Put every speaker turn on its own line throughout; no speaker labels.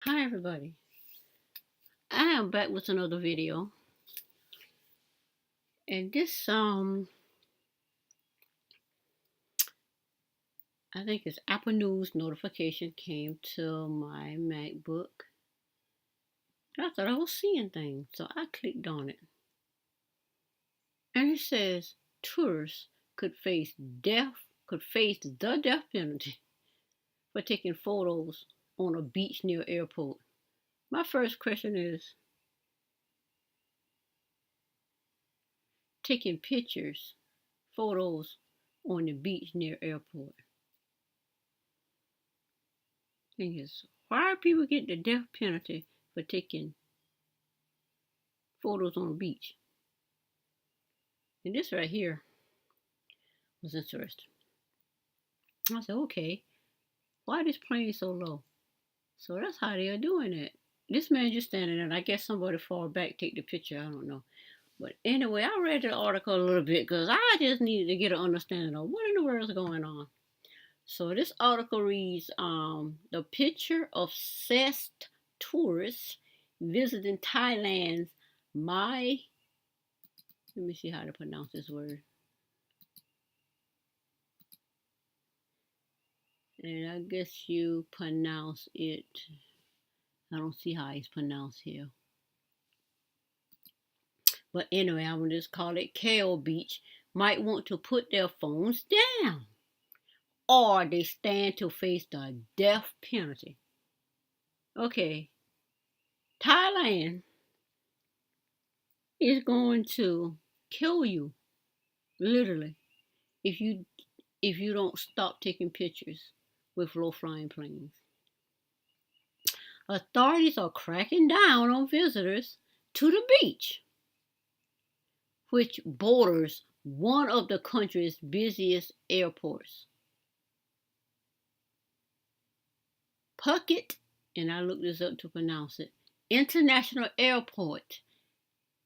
Hi everybody, I am back with another video, and this I think it's Apple News notification came to my MacBook, and I thought I was seeing things, so I clicked on it, and it says tourists could face the death penalty for taking photos on a beach near airport. My first question is taking photos on the beach near airport. Thing is, why are people getting the death penalty for taking photos on the beach? And this right here was interesting. I said, okay, why this plane so low? So that's how they are doing it. This man just standing there, and I guess somebody fall back, take the picture. I don't know. But anyway, I read the article a little bit because I just needed to get an understanding of what in the world is going on. So this article reads, the picture of obsessed tourists visiting Thailand's Mai. Let me see how to pronounce this word. And I guess you pronounce it. I don't see how it's pronounced here. But anyway, I will just call it Kale Beach. Might want to put their phones down, or they stand to face the death penalty. Okay, Thailand is going to kill you, literally, if you don't stop taking pictures with low-flying planes. Authorities are cracking down on visitors to the beach, which borders one of the country's busiest airports. Phuket, and I looked this up to pronounce it, International Airport,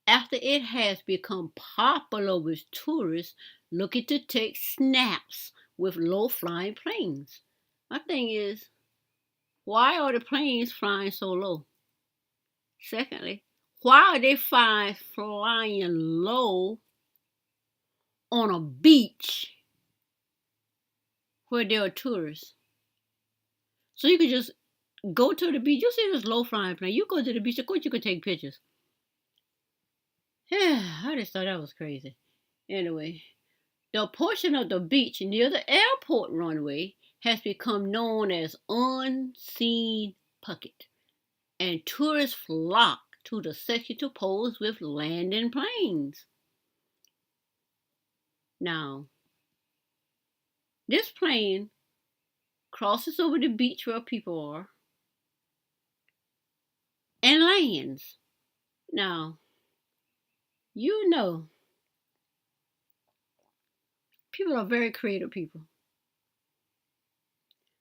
after it has become popular with tourists looking to take snaps with low-flying planes. My thing is, why are the planes flying so low? Secondly, why are they flying low on a beach where there are tourists? So you could just go to the beach. You see this low flying plane. You go to the beach, of course you could take pictures. I just thought that was crazy. Anyway, the portion of the beach near the airport runway has become known as Unseen Phuket, and tourists flock to the section to pose with landing planes. Now, this plane crosses over the beach where people are and lands. Now, you know, people are very creative people.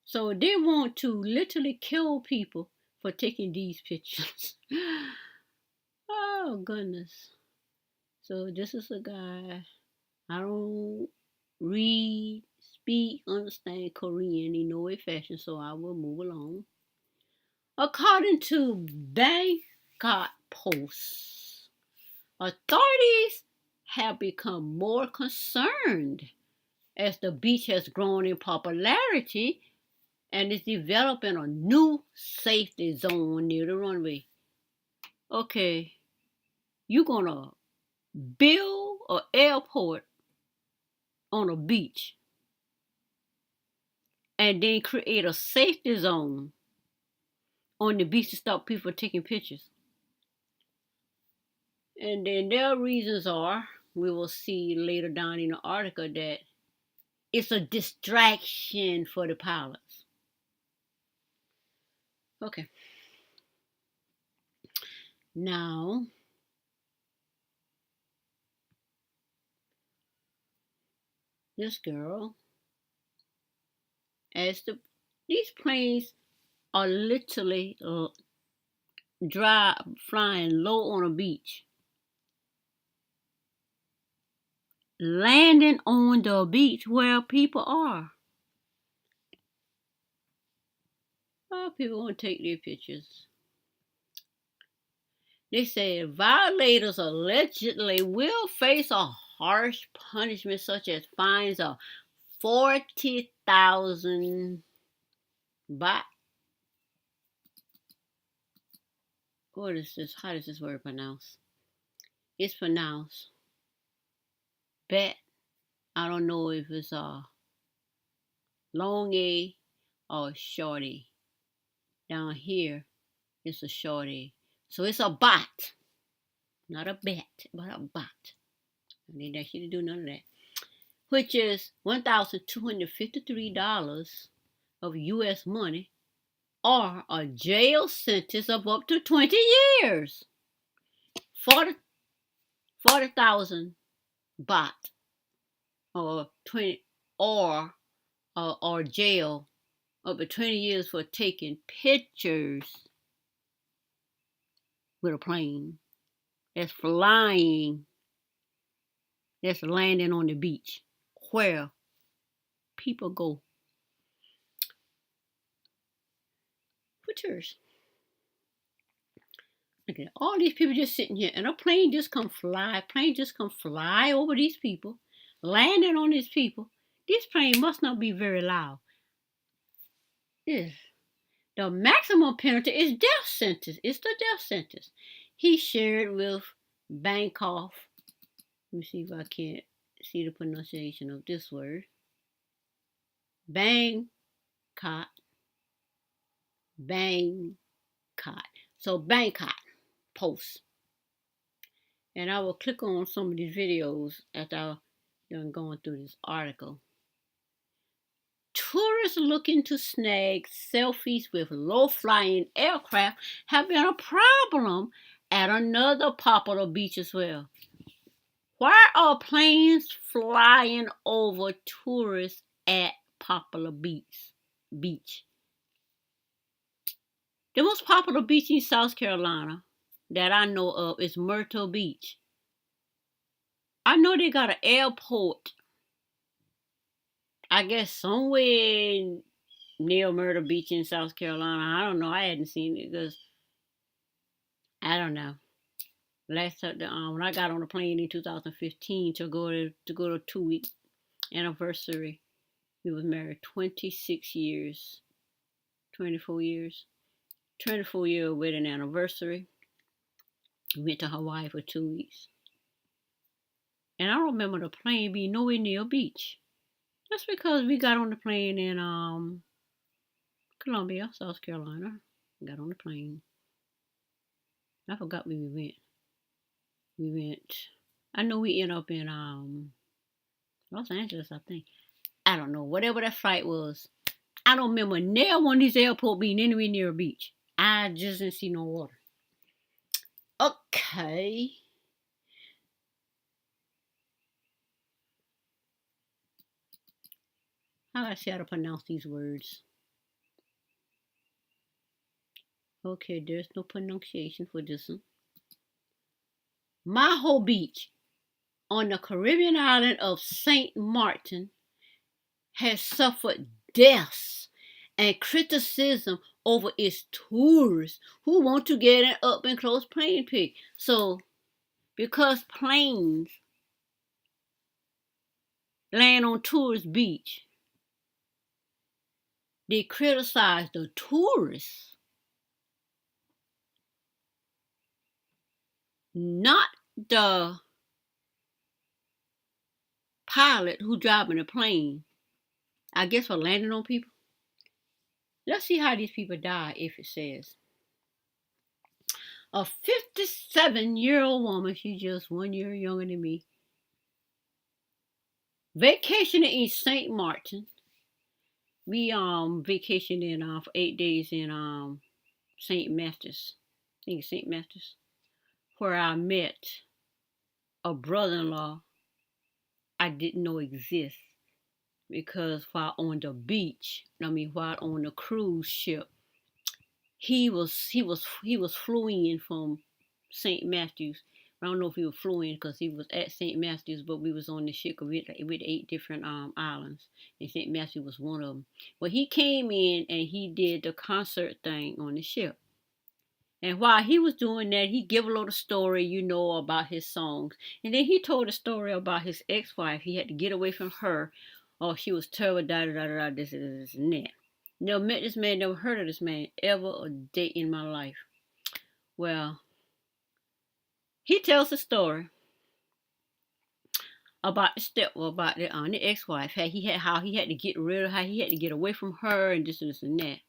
So they want to literally kill people for taking these pictures. Oh, goodness. So this is a guy, I don't read, speak, understand Korean in no way fashion, so I will move along. According to Bangkok Post, authorities have become more concerned as the beach has grown in popularity and is developing a new safety zone near the runway. Okay, you're gonna build an airport on a beach and then create a safety zone on the beach to stop people from taking pictures. And then their reasons are, we will see later down in the article, that it's a distraction for the pilots. Okay. Now, this girl, these planes are literally flying low on a beach, landing on the beach where people are. Oh, people want to take their pictures. They say violators allegedly will face a harsh punishment such as fines of 40,000 baht. What is this? How does this word pronounce? It's pronounced bat. I don't know if it's a long A or shorty. Down here, it's a shorty. So it's a bot. Not a bat, but a bot. I didn't ask you to do none of that. Which is $1,253 of U.S. money or a jail sentence of up to 20 years. 40,000 baht or 20 or jail up to 20 years for taking pictures with a plane that's flying, that's landing on the beach where people go for tours. Look at all these people just sitting here, and a plane just come fly over these people, landing on these people. This plane must not be very loud. Yes. The maximum penalty is death sentence. It's the death sentence. He shared with Bangkok. Let me see if I can't see the pronunciation of this word. Bangkok. So Bangkok post. And I will click on some of these videos after I'm done going through this article. Tourists looking to snag selfies with low-flying aircraft have been a problem at another popular beach as well. Why are planes flying over tourists at popular beach? The most popular beach in South Carolina that I know of is Myrtle Beach. I know they got an airport, I guess somewhere near Myrtle Beach in South Carolina. I don't know. I hadn't seen it because I don't know. Last time when I got on a plane in 2015 to go to 2-week anniversary, we was married 26 years, 24 years, 24-year wedding anniversary. We went to Hawaii for 2 weeks. And I don't remember the plane being nowhere near a beach. That's because we got on the plane in Columbia, South Carolina. Got on the plane. I forgot where we went. I know we ended up in Los Angeles, I think. I don't know. Whatever that flight was. I don't remember near one of these airports being anywhere near a beach. I just didn't see no water. Okay. How do I say how to pronounce these words? Okay, there's no pronunciation for this one. Maho Beach on the Caribbean island of St. Martin has suffered deaths and criticism over its tourists who want to get an up and close plane pic. So, because planes land on tourist beach, they criticize the tourists, not the pilot who driving the plane, I guess, for landing on people. Let's see how these people die. If it says a 57-year-old woman, she's just 1 year younger than me, vacationing in St. Martin. We vacationed in for 8 days in St. Matthews. I think it's St. Matthews, where I met a brother-in-law I didn't know exists, because while on the beach, while on the cruise ship, he was flew in from St. Matthews I don't know if he was flew in because he was at St. Matthew's, but we was on the ship 'cause we had 8 different islands, and St. Matthew was one of them. Well, he came in and he did the concert thing on the ship. And while he was doing that, he gave a little story, about his songs. And then he told a story about his ex-wife. He had to get away from her. Oh, she was terrible, da da da da, this and that. Never met this man, never heard of this man ever a day in my life. Well, he tells a story about the ex-wife. How he had to get rid of her, he had to get away from her, and this and that.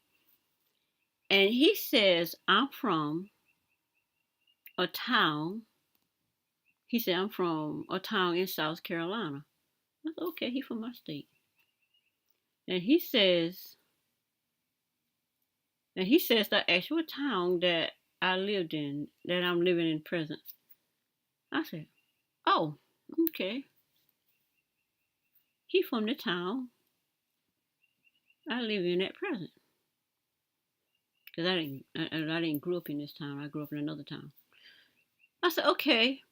And he says, I'm from a town. He said, I'm from a town in South Carolina. I said, okay, he from my state. And he says the actual town that I lived in, that I'm living in present. I said, oh, okay. He from the town I live in at present. Because I didn't grow up in this town. I grew up in another town. I said, okay.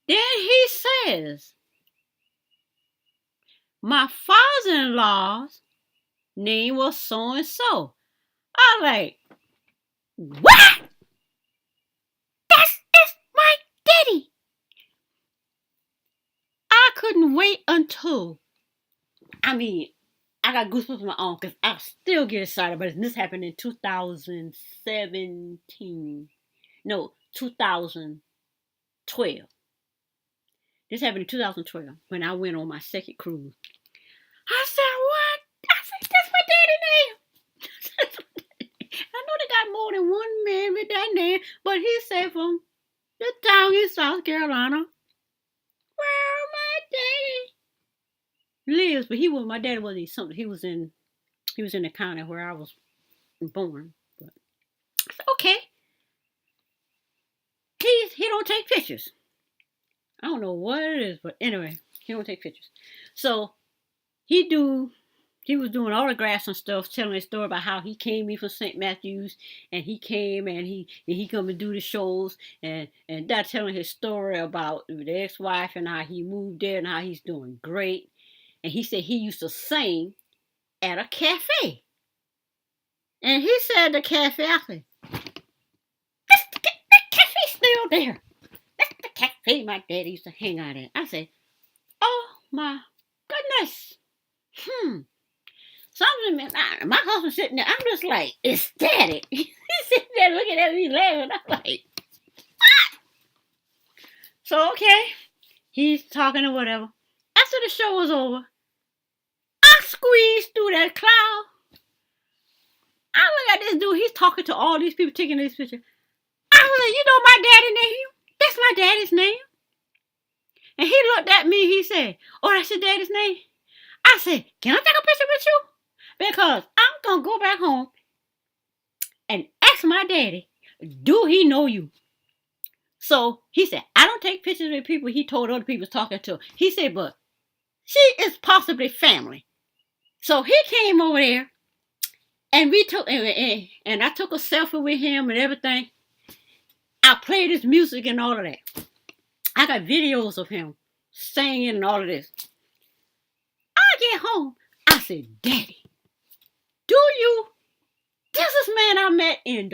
Then he says, my father-in-law's name was so and so. I'm like, what? That's my daddy. I couldn't wait until, I got goosebumps in my arm because I still get excited about it. This happened in 2017. No, 2012. This happened in 2012 when I went on my second cruise. I said, what? I said, that's my daddy's name. I know they got more than one man with that name, but he said from the town in South Carolina where my daddy lives. But my daddy wasn't something. He was in the county where I was born. But I said, okay. He don't take pictures. I don't know what it is, but anyway, he don't take pictures. So he was doing autographs and stuff, telling a story about how he came in from St. Matthew's, and he came and he come and do the shows, and that telling his story about the ex-wife and how he moved there and how he's doing great. And he said he used to sing at a cafe. And he said the cafe, I said, that cafe's still there. That's the cafe my daddy used to hang out at. I said, oh my goodness. Something, my husband sitting there, I'm just like ecstatic. He's sitting there looking at me laughing. I'm like, what? So, okay, he's talking or whatever. After the show was over, I squeezed through that cloud. I look at this dude, he's talking to all these people taking this picture. I was like, you know my daddy's name? That's my daddy's name. And he looked at me, he said, oh, that's your daddy's name? I said, can I take a picture with you? Because I'm going to go back home and ask my daddy, do he know you? So he said, I don't take pictures with people he told other people talking to. He said, but she is possibly family. So he came over there and we took, and I took a selfie with him and everything. I played his music and all of that. I got videos of him singing and all of this. I get home. I said, Daddy, this is man I met in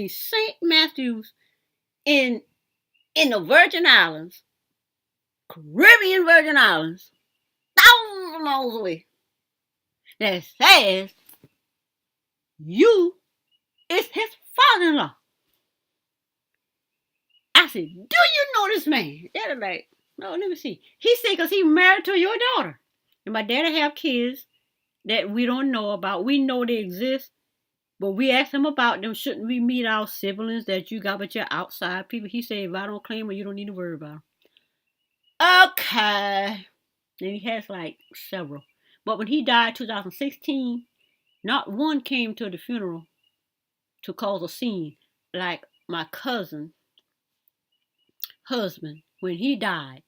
St. Matthew's in the Virgin Islands, Caribbean Virgin Islands, thousands of miles away, that says you is his father-in-law. I said, do you know this man? They're like, no, let me see. He said, because he married to your daughter. And my daddy have kids that we don't know about. We know they exist, but we asked him about them. Shouldn't we meet our siblings that you got, but you're outside people? He said, if I don't claim them, you don't need to worry about them. Okay. And he has like several. But when he died 2016, not one came to the funeral to cause a scene. Like my cousin husband, when he died,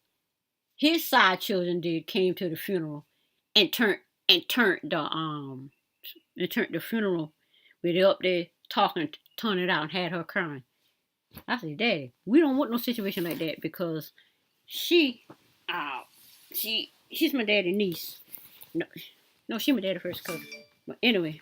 his side children came to the funeral and turned the funeral where they up there talking, turning it out and had her crying. I said, Daddy, we don't want no situation like that because she, uh, she's my daddy's niece. No, no, she my daddy's first cousin. But anyway,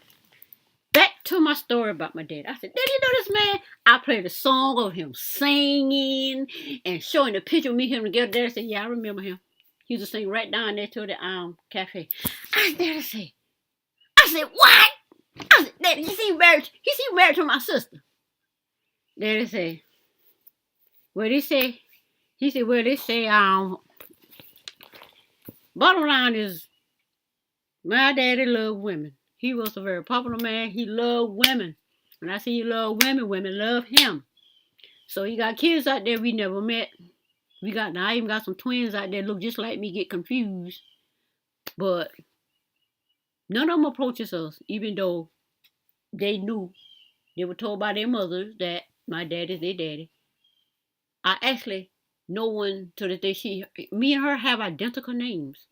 back to my story about my dad. I said, did you know this man? I played a song of him singing and showing the picture of me and him together. Daddy said, yeah, I remember him. He used to sing right down there to the cafe. Daddy said, I said, what? I said, Daddy, he seemed married to my sister. Daddy said, well, they say, he said, well, they say, bottom line is, my daddy loved women. He was a very popular man. He loved women. When I say he loved women, women love him. So he got kids out there we never met. I even got some twins out there look just like me, get confused. But none of them approaches us, even though they knew, they were told by their mothers that my dad is their daddy. I actually, no one to this day, me and her have identical names.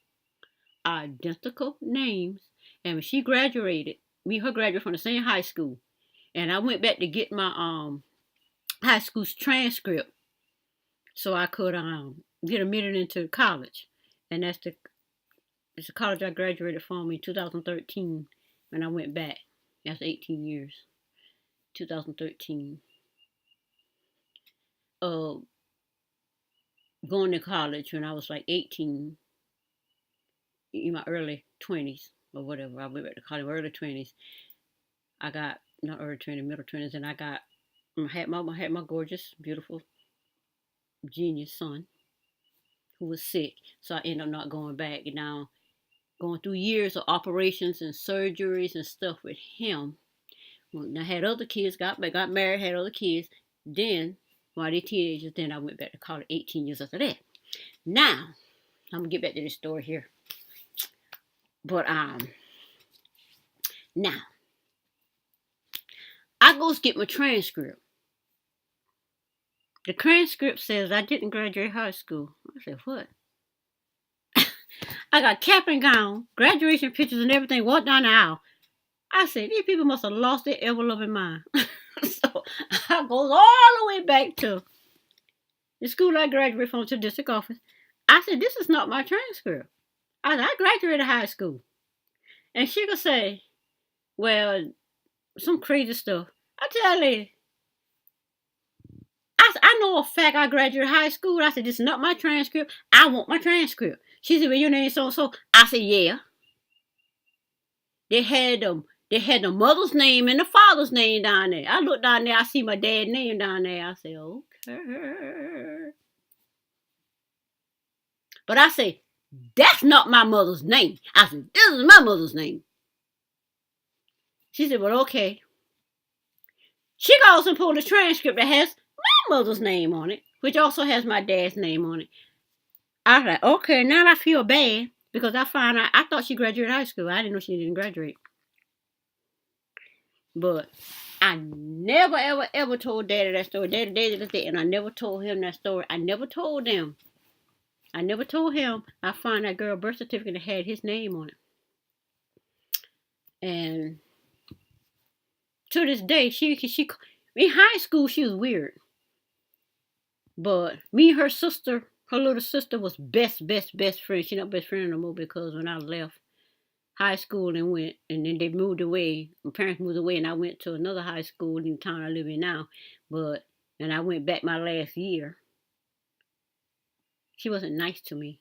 Identical names. And when she graduated, me and her graduated from the same high school. And I went back to get my high school's transcript so I could get admitted into college. And it's the college I graduated from in 2013 when I went back. That's 18 years. 2013. Going to college when I was like 18, in my early 20s or whatever. I went back to college in my early 20s. I got, not early 20s, middle 20s, and I had my gorgeous, beautiful, genius son who was sick. So I ended up not going back. Now, going through years of operations and surgeries and stuff with him. When I had other kids, got married, had other kids. Then, while they teenagers, then I went back to college 18 years after that. Now, I'm going to get back to this story here. But, now, I go get my transcript. The transcript says I didn't graduate high school. I said, what? I got cap and gown, graduation pictures and everything, walked down the aisle. I said, these people must have lost their ever-loving mind. So I goes all the way back to the school I graduated from, to the district office. I said, this is not my transcript. I said, I graduated high school. And she could say, well, some crazy stuff. I tell that lady, I know a fact I graduated high school. I said, this is not my transcript. I want my transcript. She said, well, your name is so-and-so. I said, yeah. They had the mother's name and the father's name down there. I looked down there, I see my dad's name down there. I said, okay. But I said, that's not my mother's name. I said, this is my mother's name. She said, well, okay. She goes and pulled a transcript that has my mother's name on it, which also has my dad's name on it. I was like, okay, now I feel bad because I found out, I thought she graduated high school. I didn't know she didn't graduate. But I never, ever, ever told Daddy that story. Daddy, and I never told him that story. I never told him. I found that girl birth certificate that had his name on it. And to this day, she in high school, she was weird. But me and her sister, her little sister, was best friends. She's not best friend no more because when I left high school and then they moved away. My parents moved away and I went to another high school in the town I live in now. And I went back my last year. She wasn't nice to me.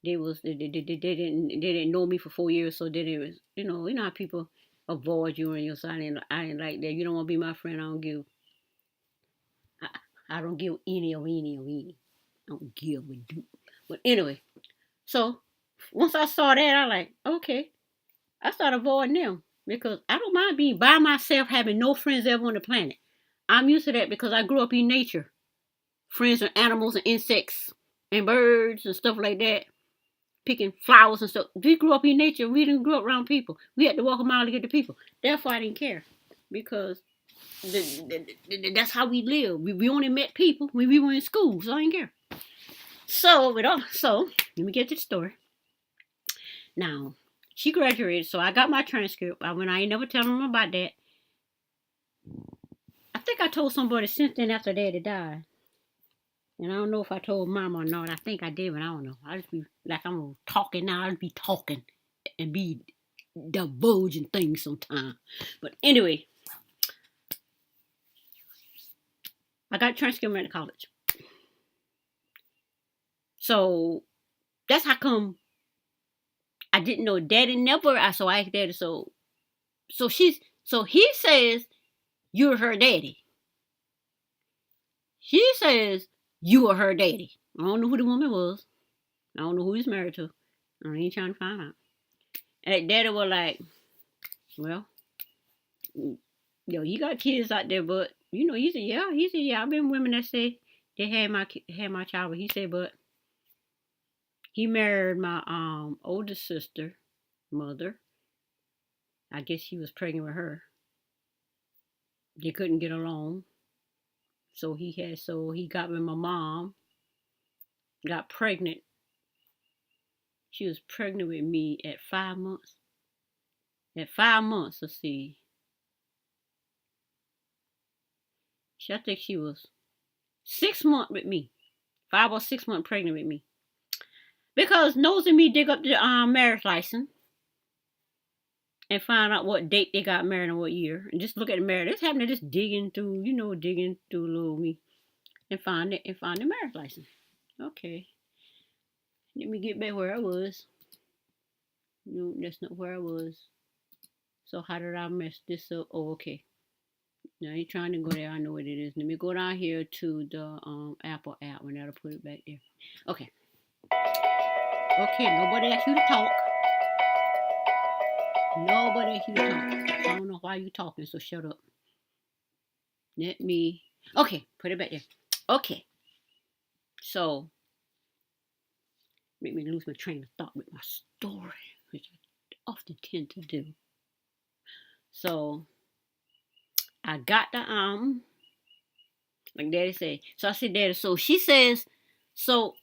They didn't know me for 4 years, so they didn't, you know how people avoid you on your side. I didn't like that. You don't want to be my friend. I don't give any. I don't give a do. But anyway, so once I saw that, I like, okay. I started avoiding them because I don't mind being by myself, having no friends ever on the planet. I'm used to that because I grew up in nature. Friends with animals and insects and birds and stuff like that. Picking flowers and stuff. We grew up in nature. We didn't grow up around people. We had to walk a mile to get to people. Therefore, I didn't care because that's how we live. We only met people when we were in school, so I didn't care. So let me get to the story. Now, she graduated, so I got my transcript. I ain't never telling them about that. I think think I told somebody since then after Daddy died. And I don't know if I told Mama or not. I think I did, but I don't know. I just be like I'm talking now. I just be talking and be divulging things sometimes. But anyway, I got transcript at college. So that's how come I didn't know Daddy never. So I asked Daddy. So he says you're her daddy. She says you are her daddy. I don't know who the woman was. I don't know who he's married to. I ain't trying to find out. And Daddy was like, well, you got kids out there, but he said, yeah. I've been women that say they had my child, but he said, but he married my older sister, mother. I guess he was pregnant with her. They couldn't get along, so he got with my mom. Got pregnant. She was pregnant with me at 5 months. At 5 months, let's see. I think she was 6 months with me. 5 or 6 months pregnant with me. Because Nose and me dig up the marriage license and find out what date they got married and what year. And just look at the marriage. This happened to just digging through little me and find the marriage license. Okay. Let me get back where I was. No, that's not where I was. So how did I mess this up? Oh, okay. Now you're trying to go there. I know what it is. Let me go down here to the Apple app and that'll put it back there. Okay. Okay, nobody asked you to talk. Nobody asked you to talk. I don't know why you're talking, so shut up. Okay, put it back there. Okay. So, make me lose my train of thought with my story, which I often tend to do. So, I got the like Daddy said. So I said, Daddy, so she says, so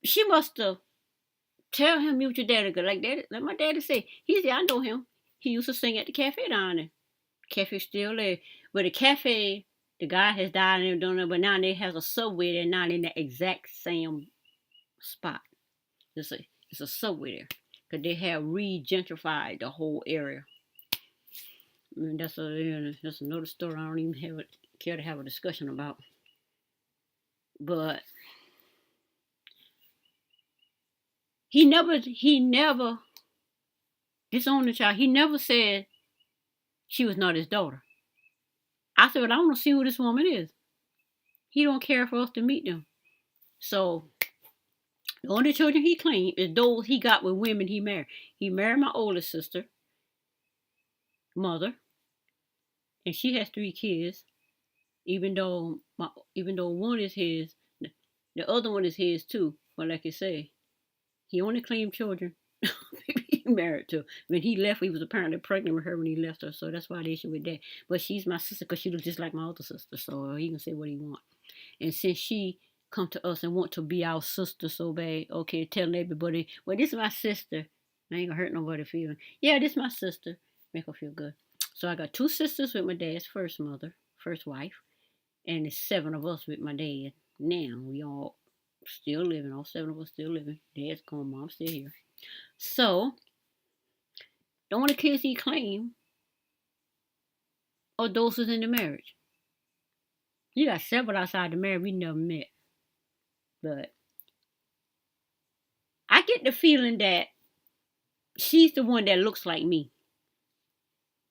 she must have tell him you with your daddy. Like Daddy, like my daddy said, he said, I know him. He used to sing at the cafe down there. Cafe still there. But the cafe, the guy has died and don't know, but now they has a Subway there, not in the exact same spot. It's a Subway there. Because they have re-gentrified the whole area. I mean, that's another story I don't even care to have a discussion about. But he never disowned the child. He never said she was not his daughter. I said, well, I want to see who this woman is. He don't care for us to meet them. So the only children he claimed is those he got with women he married. He married my oldest sister, mother, and she has 3 kids. Even though one is his, the other one is his too. But like I say, he only claimed children he married to. When he left, he was apparently pregnant with her when he left her. So that's why the issue with that. But she's my sister because she looks just like my other sister. So he can say what he wants. And since she come to us and want to be our sister so bad, okay, telling everybody, well, this is my sister. I ain't gonna hurt nobody's feeling. Yeah, this is my sister. Make her feel good. So I got 2 sisters with my dad's first wife. And there's 7 of us with my dad. Now we all still living. All 7 of us still living. Dad's gone, mom's still here. So the only kids he claimed are those who's in the marriage. You got several outside the marriage we never met. But I get the feeling that she's the one that looks like me.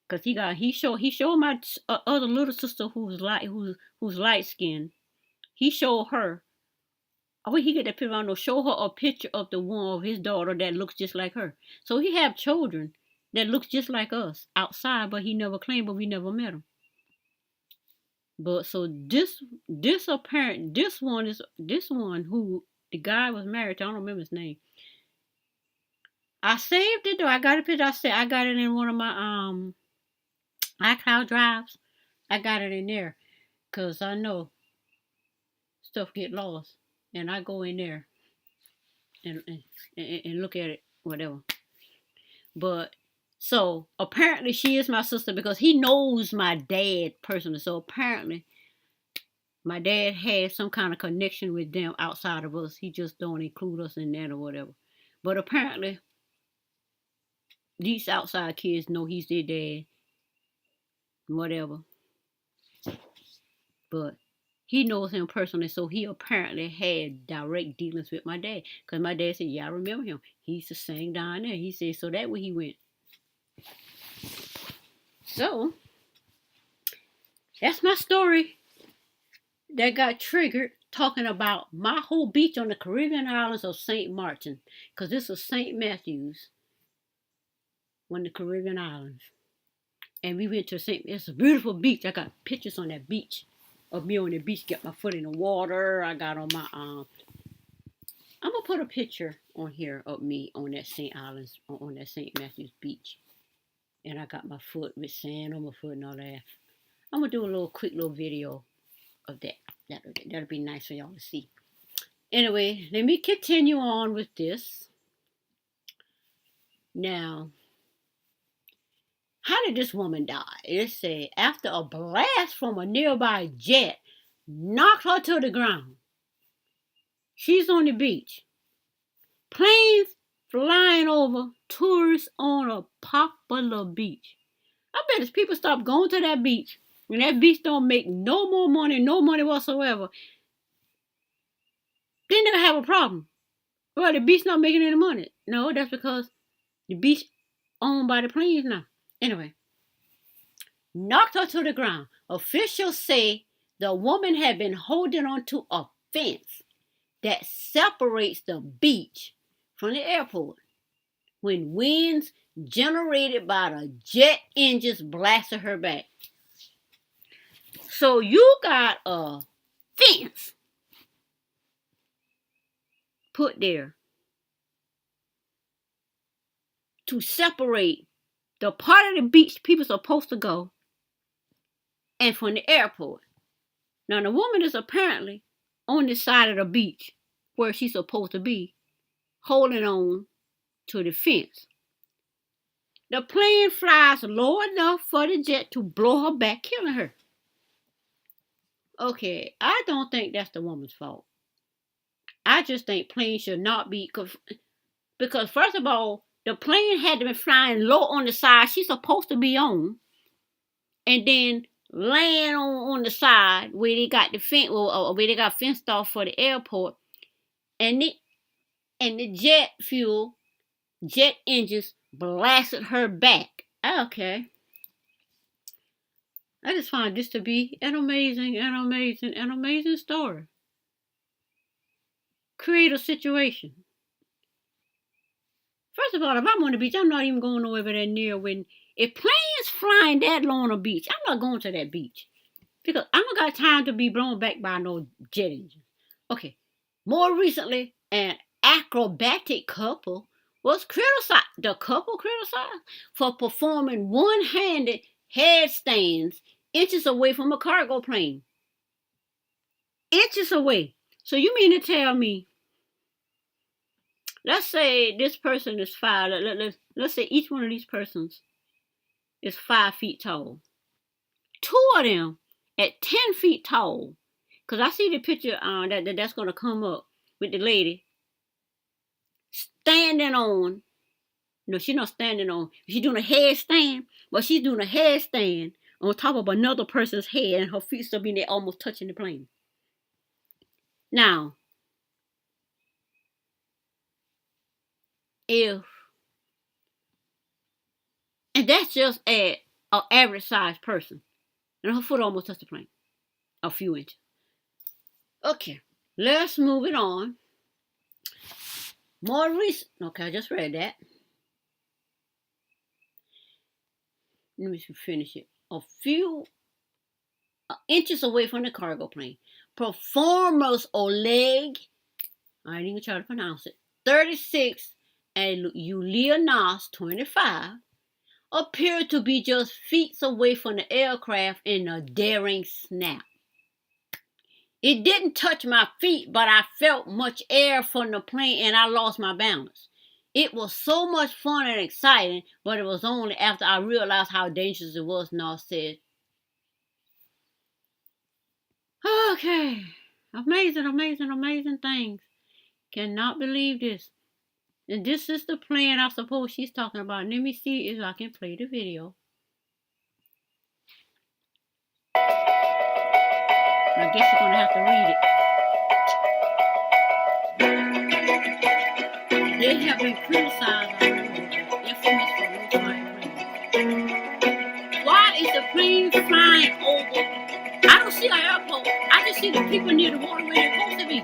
Cause he showed my other little sister who's light skinned. He showed her. Oh, he get that picture. I don't know. Show her a picture of the one of his daughter that looks just like her. So he have children that looks just like us outside, but he never claimed, but we never met him. But so this one who the guy was married to, I don't remember his name. I saved it though. I got a picture. I got it in one of my iCloud drives. I got it in there because I know stuff get lost, and I go in there and look at it, whatever. But So apparently she is my sister because he knows my dad personally. So apparently my dad has some kind of connection with them outside of us. He just don't include us in that or whatever. But apparently these outside kids know he's their dad, whatever. But he knows him personally, so he apparently had direct dealings with my dad. Because my dad said, yeah, I remember him. He used to sing down there. He said, so that way he went. So, that's my story that got triggered talking about my whole beach on the Caribbean islands of St. Martin. Because this is St. Matthews on the Caribbean islands. And we went to it's a beautiful beach. I got pictures on that beach of me on the beach, got my foot in the water. I got on my I'm gonna put a picture on here of me on that St. Islands, on that St. Matthews beach. And I got my foot with sand on my foot and all that. I'm gonna do a quick little video of that. That'll be nice for y'all to see. Anyway, let me continue on with this. Now, how did this woman die? It said after a blast from a nearby jet knocked her to the ground. She's on the beach. Planes flying over tourists on a popular beach. I bet if people stop going to that beach, and that beach don't make no money whatsoever, then they'll have a problem. Well, the beach not making any money. No, that's because the beach owned by the planes now. Anyway, knocked her to the ground. Officials say the woman had been holding onto a fence that separates the beach from the airport when winds generated by the jet engines blasted her back. So you got a fence put there to separate the part of the beach people are supposed to go and from the airport. Now the woman is apparently on the side of the beach where she's supposed to be, holding on to the fence. The plane flies low enough for the jet to blow her back, killing her. Okay, I don't think that's the woman's fault. I just think planes should not be, because first of all, the plane had to be flying low on the side she's supposed to be on, and then land on the side where they got the fence, or where they got fenced off for the airport, and the jet engines blasted her back. Okay. I just find this to be an amazing story. Create a situation. First of all, if I'm on the beach, I'm not even going over there near if planes flying that low on the beach, I'm not going to that beach. Because I don't got time to be blown back by no jet engine. Okay. More recently, an acrobatic couple was criticized. The couple criticized for performing one-handed headstands inches away from a cargo plane. Inches away. So you mean to tell me, let's say this person is 5. Let's say each one of these persons is 5 feet tall. 2 of them at 10 feet tall. Because I see the picture that's going to come up with the lady standing on. No, she's not standing on. She's doing a headstand, but she's doing a headstand on top of another person's head, and her feet still being there almost touching the plane. Now, and that's just an average sized person, and her foot almost touched the plane, a few inches. Okay, let's move it on. More recent. Okay, I just read that. Let me finish it. A few inches away from the cargo plane, performers Oleg, I ain't even try to pronounce it, 36, and Yulia Nas, 25, appeared to be just feet away from the aircraft in a daring snap. It didn't touch my feet, but I felt much air from the plane and I lost my balance. It was so much fun and exciting, but it was only after I realized how dangerous it was, and I said, okay, amazing, amazing, amazing things. Cannot believe this. And this is the plan I suppose she's talking about. Let me see if I can play the video. I guess you're going to have to read it. They have been criticized infamous for routine. Why is the plane flying over? I don't see an airport. I just see the people near the water where they're supposed to be.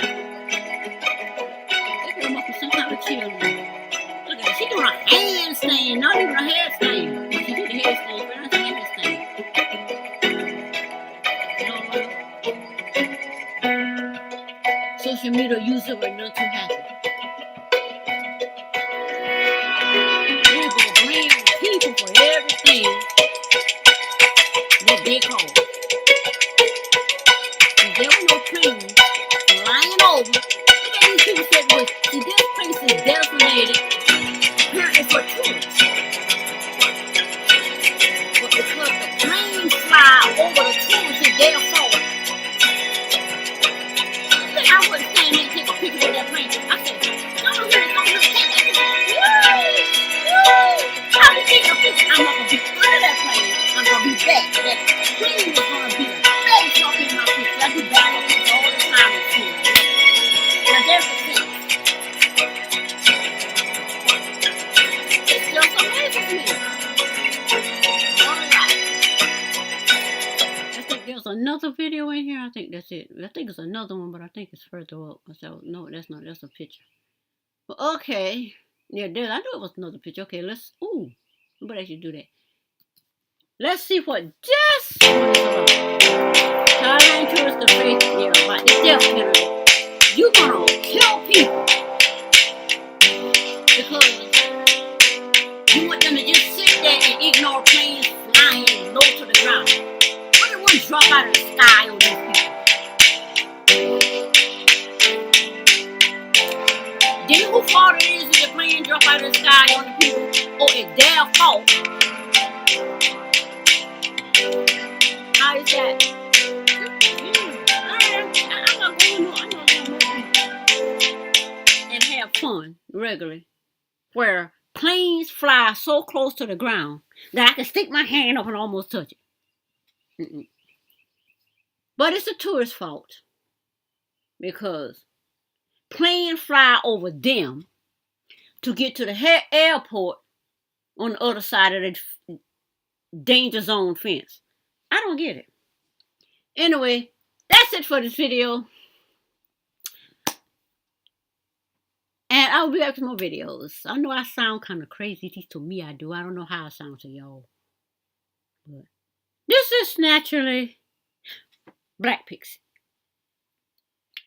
They must be some kind of chill. Look at that. She's doing a handstand, not even a headstand. She did a headstand, but that's a handstand. Social media user were not too happy. They're going to blame people for everything that they call. If there were no planes flying over, look at these people said, well, see, this place is designated apparently for tourists. But because the planes fly over the tourists, therefore, I wouldn't stand there and take a picture with that plane. I said, don't take that picture. I'll be taking a picture. I'm not going to be under that plane. I'm going to be back. That plane is going to be back talking my picture. I do battle pictures all the time with you. Now there's the thing. It's just amazing to me. Alright. I think there's another video in here. I think that's it. I think it's another one, but I think it's further up. So, no, that's not. That's a picture. But okay. Yeah, there. I knew it was another picture. Okay, let's. Ooh. Nobody actually do that. Let's see what this one is about. Thailand tourists the faith there about the death penalty. You're gonna kill people because you want them to just sit there and ignore planes flying low to the ground. What if one drop out of the sky on these people? Then whose fault it is if the plane drop out of the sky on the people, or it's their fault? How is that? I'm not going on. I'm not going to and have fun regularly, where planes fly so close to the ground that I can stick my hand up and almost touch it. Mm-mm. But it's the tourist's fault because planes fly over them to get to the airport on the other side of the danger zone fence. I don't get it. Anyway, that's it for this video. And I'll be back with more videos. I know I sound kind of crazy. At least to me I do. I don't know how I sound to y'all. But this is naturally Black Pixie.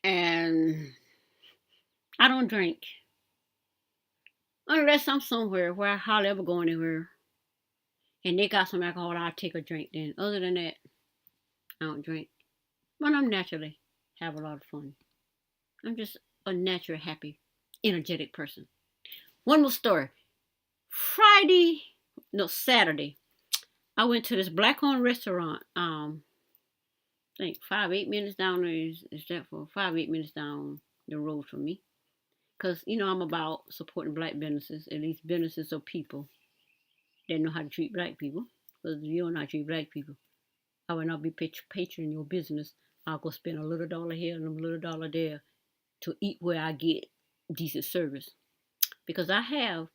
And I don't drink. Unless I'm somewhere where I hardly ever go anywhere. And they got some alcohol, I'll take a drink then. Other than that, I don't drink. But I'm naturally have a lot of fun. I'm just a natural, happy, energetic person. One more story. Saturday, I went to this black-owned restaurant. I think 5-8 minutes down there is that for 5-8 minutes down the road from me. Because, I'm about supporting black businesses, at least businesses of people that know how to treat black people. Because if you don't know how to treat black people, I will not be patroning your business. I'll go spend a little dollar here and a little dollar there to eat where I get decent service. Because I have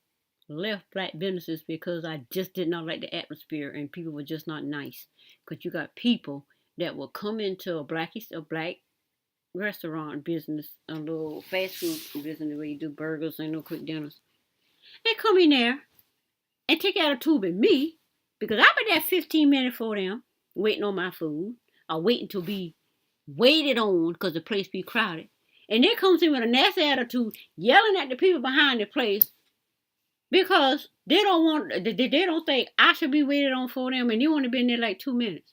left black businesses because I just did not like the atmosphere and people were just not nice. Because you got people that will come into a black restaurant business, a little fast food business where you do burgers and no quick dinners. They come in there and take attitude with me because I've been there 15 minutes for them waiting on my food or waiting to be waited on because the place be crowded. And they comes in with a nasty attitude yelling at the people behind the place because they don't think I should be waited on for them and you only been there like 2 minutes.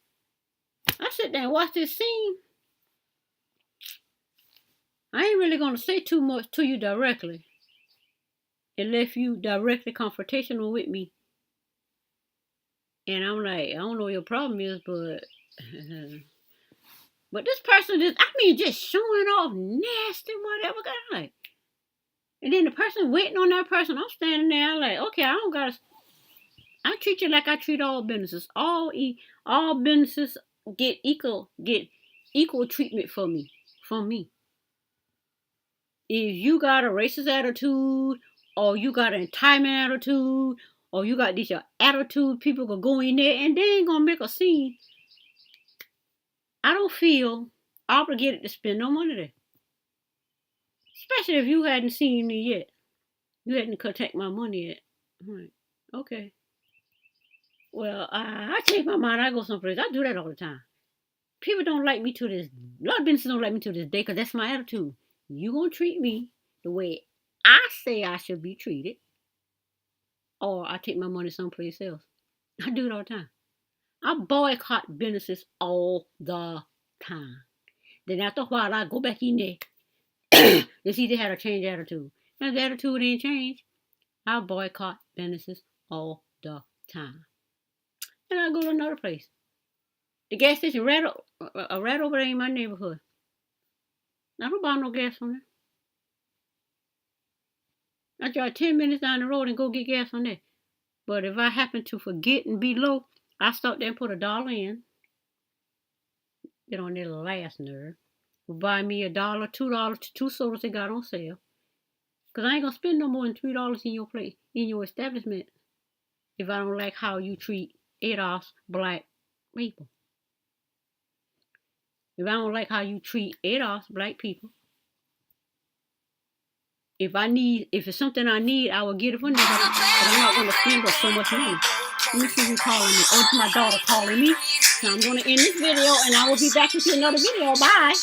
I sit there and watch this scene. I ain't really going to say too much to you directly. and left you directly confrontational with me. And I'm like, I don't know what your problem is, but but this person just showing off nasty, whatever. I'm like, and then the person waiting on that person, I'm standing there, I'm like, okay, I treat you like I treat all businesses. All businesses get equal treatment from me. If you got a racist attitude, or you got an entitlement attitude, or you got this your attitude, people could go in there and they ain't gonna make a scene. I don't feel obligated to spend no money there. Especially if you hadn't seen me yet. You hadn't contact my money yet. I'm like, okay. Well, I change my mind. I go someplace. I do that all the time. People don't like me to this. A lot of businesses don't like me to this day because that's my attitude. You gonna treat me the way I say I should be treated, or I take my money someplace else. I do it all the time. I boycott businesses all the time. Then after a while, I go back in there to see they had a change attitude. Now the attitude ain't changed. I boycott businesses all the time. And I go to another place. The gas station right over there in my neighborhood. I don't buy no gas from there. I drive 10 minutes down the road and go get gas on there. But if I happen to forget and be low, I stop there and put $1 in. Get on their last nerve. Buy me $1, $2, 2 sodas they got on sale. Because I ain't going to spend no more than $3 in your place, in your establishment, if I don't like how you treat ADOS black people. If I don't like how you treat ADOS black people, if it's something I need, I will get it from them. But I'm not going to spend so much money. Let me see who's calling me. Oh, it's my daughter calling me. So I'm going to end this video, and I will be back with you another video. Bye.